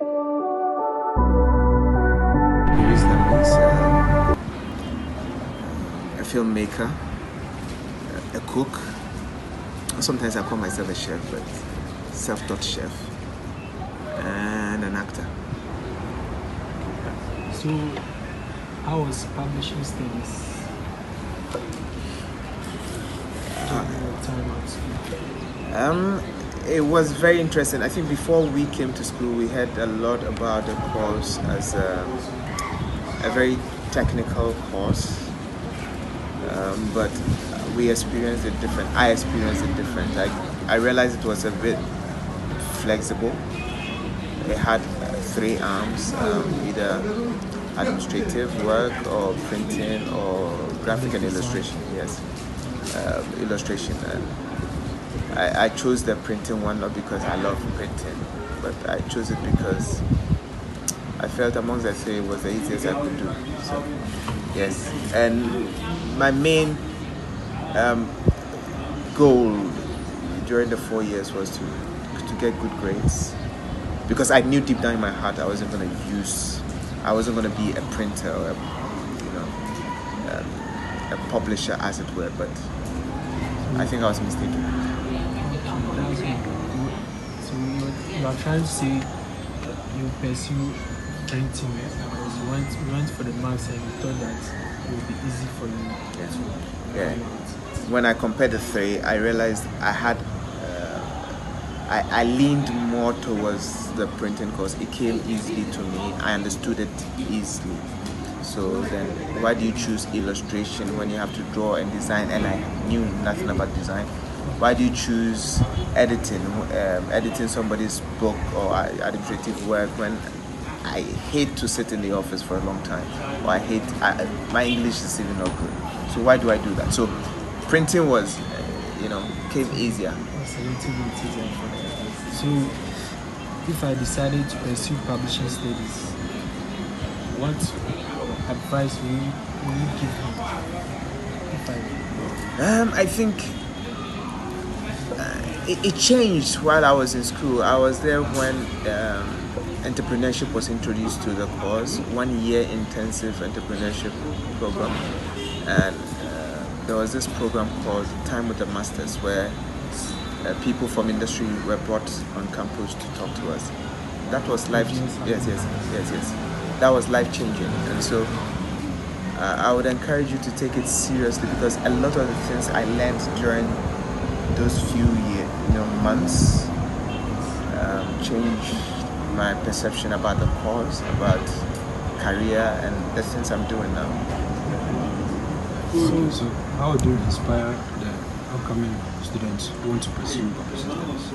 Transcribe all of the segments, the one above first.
Who is Lamis? A filmmaker, a cook. Sometimes I call myself a chef, but self-taught chef, and an actor. So, how was publishing studies during your time at school? It was very interesting. I think before we came to school, we heard a lot about the course as a very technical course, but we experienced it different. I experienced it different. I realized it was a bit flexible. It had three arms, either administrative work or printing or graphic and illustration. Yes, illustration. And I chose the printing one not because I love printing, but I chose it because I felt amongst the three it was the easiest I could do. So yes, and my main goal during the 4 years was to get good grades, because I knew deep down in my heart I wasn't going to be a printer or a publisher, as it were. But I think I was mistaken. So you are trying to say you pursue printing because you went for the maths and you thought that it would be easy for you. Yeah. When I compared the three, I realized I leaned more towards the printing course. It came easily to me. I understood it easily. So then, why do you choose illustration when you have to draw and design? And I knew nothing about design. Why do you choose editing somebody's book or administrative work when I hate to sit in the office for a long time, or my English is even not good? So why do I do that? So printing was, came easier. It's a little bit easier for me. So if I decided to pursue publishing studies, what advice will you give me? I think it changed while I was in school. I was there when entrepreneurship was introduced to the course, 1 year intensive entrepreneurship program, and there was this program called Time with the Masters, where people from industry were brought on campus to talk to us. That was life. Yes. That was life changing, and so I would encourage you to take it seriously, because a lot of the things I learned during those few months changed my perception about the course, about career, and the things I'm doing now. So how do you inspire the upcoming students who want to pursue publishing studies?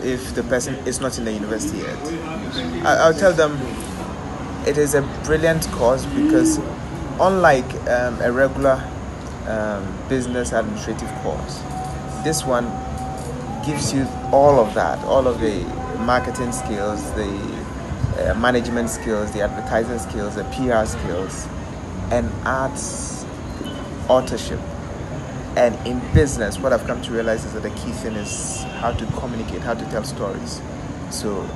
If the person is not in the university yet, I'll tell them it is a brilliant course, because unlike a regular business administrative course, this one gives you all of that, all of the marketing skills, the management skills, the advertising skills, the PR skills, and arts authorship. And in business, what I've come to realize is that the key thing is how to communicate, how to tell stories. So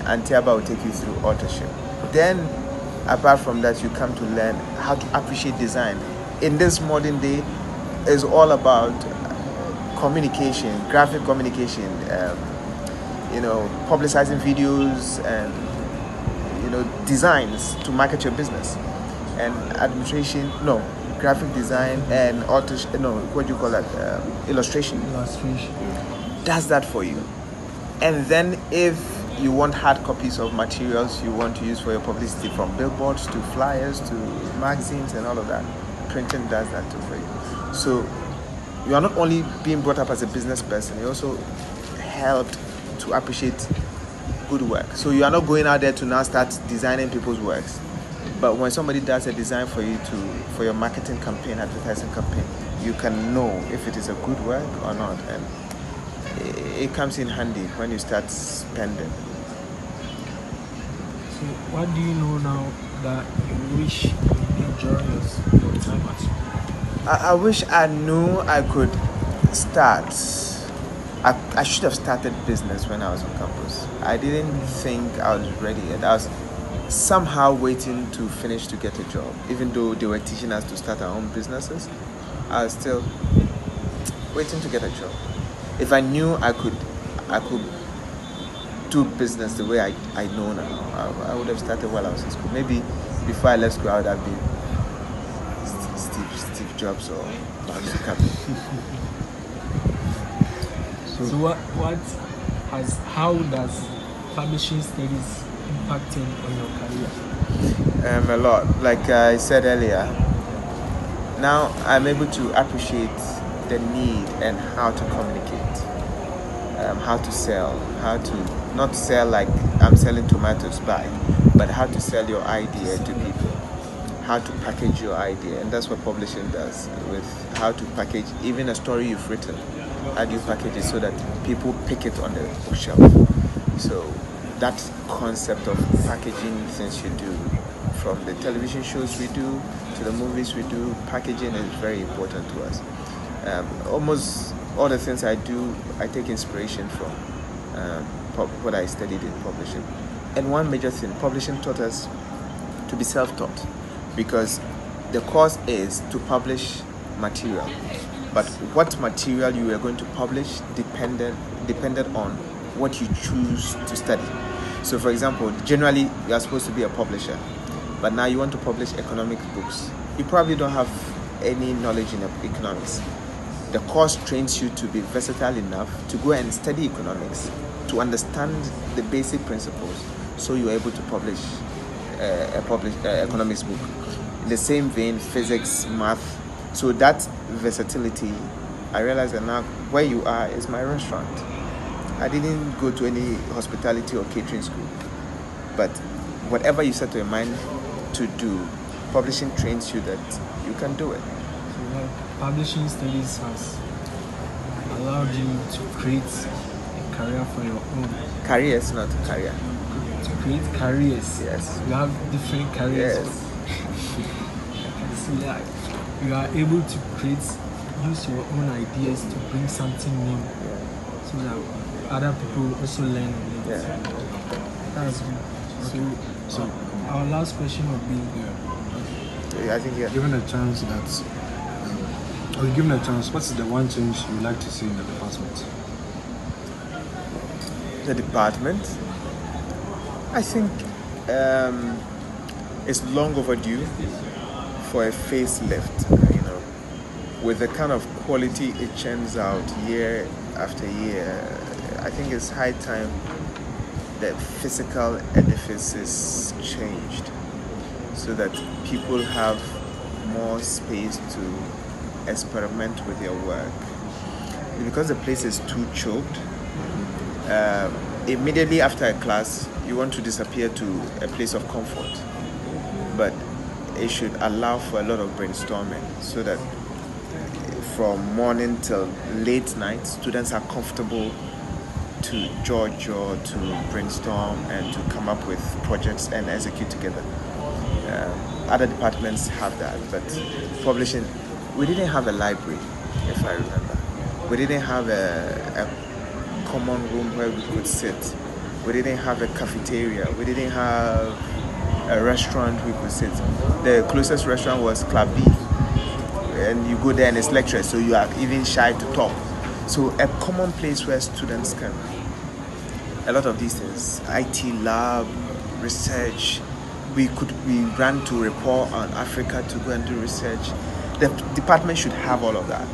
Antiaba will take you through authorship. Then, apart from that, you come to learn how to appreciate design. In this modern day, it's all about communication, graphic communication, publicizing videos and designs to market your business. And graphic design and illustration does that for you. And then if you want hard copies of materials you want to use for your publicity, from billboards to flyers to magazines and all of that, printing does that too for you. So you are not only being brought up as a business person, you also helped to appreciate good work. So you are not going out there to now start designing people's works. But when somebody does a design for you for your marketing campaign, advertising campaign, you can know if it is a good work or not. And it comes in handy when you start spending. So what do you know now that you wish you enjoy your time at school? I wish I knew I could start I should have started business when I was on campus. I didn't think I was ready yet. I was somehow waiting to finish to get a job. Even though they were teaching us to start our own businesses, I was still waiting to get a job. If I knew I could do business the way I know now, I would have started while I was in school. Maybe before I left school, I would have been Steve Jobs or Mark Zuckerberg. So how does publishing studies impacting on your career? A lot. Like I said earlier, now I'm able to appreciate the need and how to communicate, how to sell, how to not sell like I'm selling tomatoes but how to sell your idea to people, how to package your idea, and that's what publishing does with how to package even a story you've written. How do you package it so that people pick it on the bookshelf? So that concept of packaging things you do, from the television shows we do to the movies we do, packaging is very important to us. Almost all the things I do, I take inspiration from what I studied in publishing. And one major thing, publishing taught us to be self-taught, because the course is to publish material. But what material you are going to publish depended on what you choose to study. So for example, generally you are supposed to be a publisher, but now you want to publish economic books. You probably don't have any knowledge in economics. The course trains you to be versatile enough to go and study economics, to understand the basic principles, so you are able to publish economics book. In the same vein, physics, math. So that versatility, I realized that now where you are is my restaurant. I didn't go to any hospitality or catering school, but whatever you set your mind to do, publishing trains you that you can do it. So publishing studies has allowed you to create a career for your own. Careers, not career. To create careers. Yes. You have different careers. Yes. I can see that you are able to use your own ideas to bring something new, so that other people also learn from it. Yeah. That's good. So our last question would be, I think Given a chance what's the one change you would like to see in the department? the department, I think it's long overdue for a facelift, with the kind of quality it churns out year after year. I think it's high time the physical edifice is changed so that people have more space to experiment with their work. Because the place is too choked, immediately after a class, you want to disappear to a place of comfort. But it should allow for a lot of brainstorming so that from morning till late night, students are comfortable to judge or to brainstorm and to come up with projects and execute together. Other departments have that, but publishing, we didn't have a library, if I remember. We didn't have a common room where we could sit. We didn't have a cafeteria. We didn't have a restaurant we could sit. The closest restaurant was Club B, and you go there and it's lecture, so you are even shy to talk. So a common place where students can, a lot of these things, IT lab, research, we ran to report on Africa to go and do research. The department should have all of that.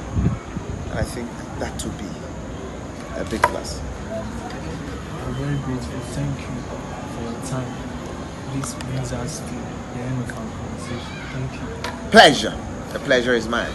And I think that would be a big plus. I'm very grateful. Thank you for your time. This brings us to the end of our conversation. Thank you. Pleasure. The pleasure is mine.